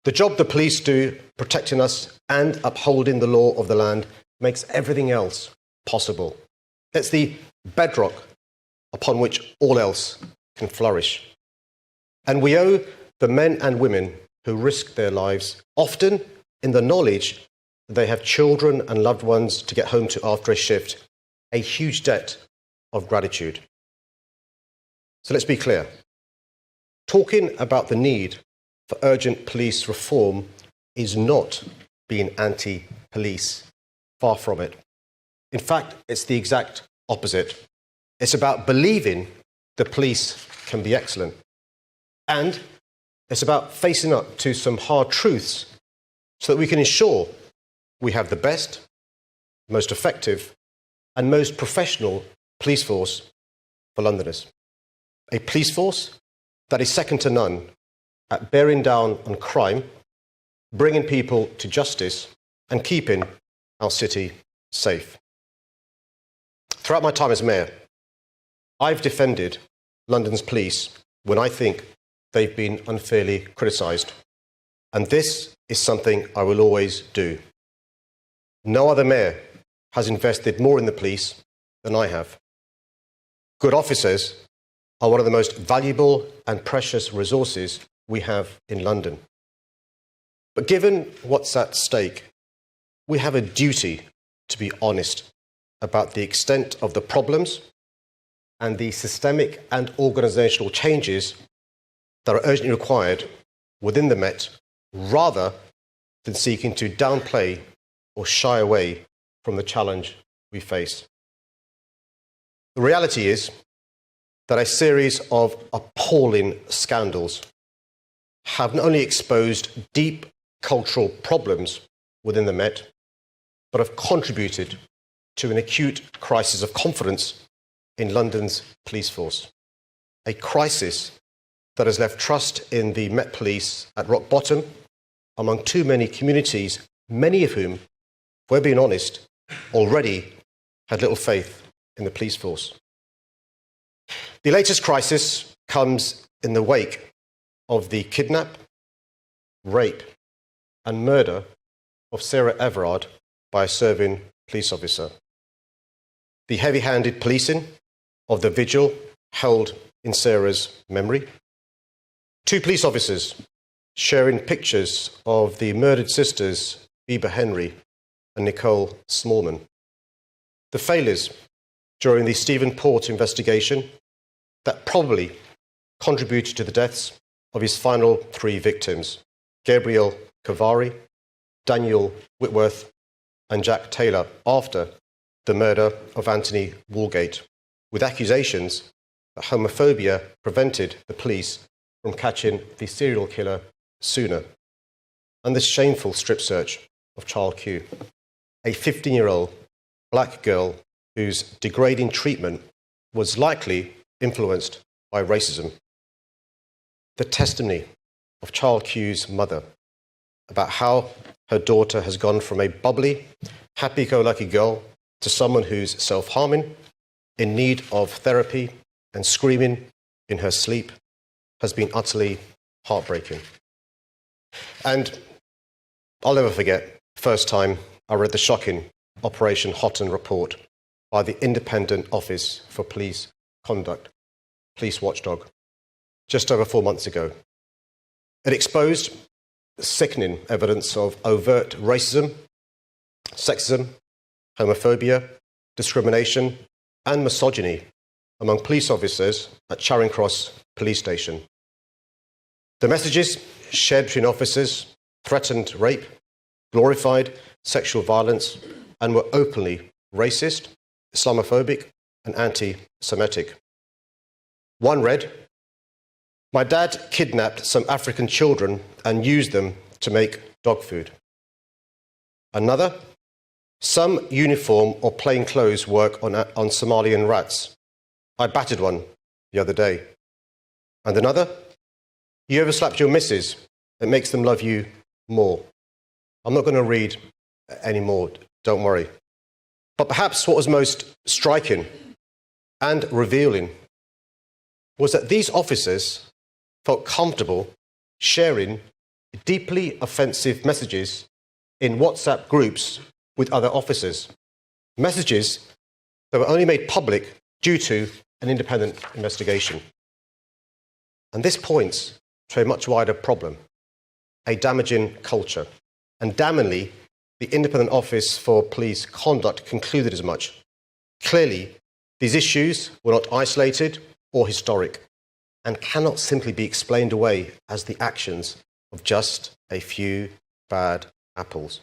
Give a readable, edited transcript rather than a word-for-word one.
The job the police do, protecting us and upholding the law of the land, makes everything else possible. It's the bedrock upon which all else can flourish. And we owe the men and women who risk their lives, often in the knowledge that they have children and loved ones to get home to after a shift, a huge debt of gratitude. So let's be clear. Talking about the need for urgent police reform is not being anti-police. Far from it. In fact, it's the exact opposite. It's about believing the police can be excellent. And it's about facing up to some hard truths so that we can ensure we have the best, most effective, and most professional police force for Londoners. A police force that is second to none at bearing down on crime, bringing people to justice, and keeping our city safe. Throughout my time as mayor, I've defended London's police when I think they've been unfairly criticised. And this is something I will always do. No other mayor has invested more in the police than I have. Good officers are one of the most valuable and precious resources we have in London. But given what's at stake, we have a duty to be honest about the extent of the problems and the systemic and organisational changes that are urgently required within the Met, rather than seeking to downplay or shy away from the challenge we face. The reality is that a series of appalling scandals have not only exposed deep cultural problems within the Met, but have contributed to an acute crisis of confidence in London's police force. A crisis that has left trust in the Met Police at rock bottom among too many communities, many of whom, if we're being honest, already had little faith in the police force. The latest crisis comes in the wake of the kidnap, rape, and murder of Sarah Everard by a serving police officer. The heavy-handed policing of the vigil held in Sarah's memory. 2 police officers sharing pictures of the murdered sisters, Beba Henry and Nicole Smallman. The failures during the Stephen Port investigation that probably contributed to the deaths of his final 3 victims, Gabriel Cavari, Daniel Whitworth, and Jack Taylor, after the murder of Anthony Walgate, with accusations that homophobia prevented the police from catching the serial killer sooner, and the shameful strip search of Charles Q, a 15-year-old black girl whose degrading treatment was likely influenced by racism. The testimony of Charles Q's mother about how her daughter has gone from a bubbly, happy-go-lucky girl to someone who's self-harming, in need of therapy, and screaming in her sleep has been utterly heartbreaking. And I'll never forget the first time I read the shocking Operation Houghton report by the Independent Office for Police Conduct, police watchdog, just over 4 months ago. It exposed sickening evidence of overt racism, sexism, homophobia, discrimination, and misogyny among police officers at Charing Cross Police Station. The messages shared between officers threatened rape, glorified sexual violence, and were openly racist, Islamophobic, and anti-Semitic. One read, "My dad kidnapped some African children and used them to make dog food." Another, "Some uniform or plain clothes work on Somalian rats. I battered one the other day." And another, "You ever slapped your missus? It makes them love you more." I'm not going to read any more, don't worry. But perhaps what was most striking and revealing was that these officers felt comfortable sharing deeply offensive messages in WhatsApp groups with other officers. Messages that were only made public due to an independent investigation. And this points to a much wider problem, a damaging culture. And damningly, the Independent Office for Police Conduct concluded as much. Clearly, these issues were not isolated or historic and cannot simply be explained away as the actions of just a few bad apples.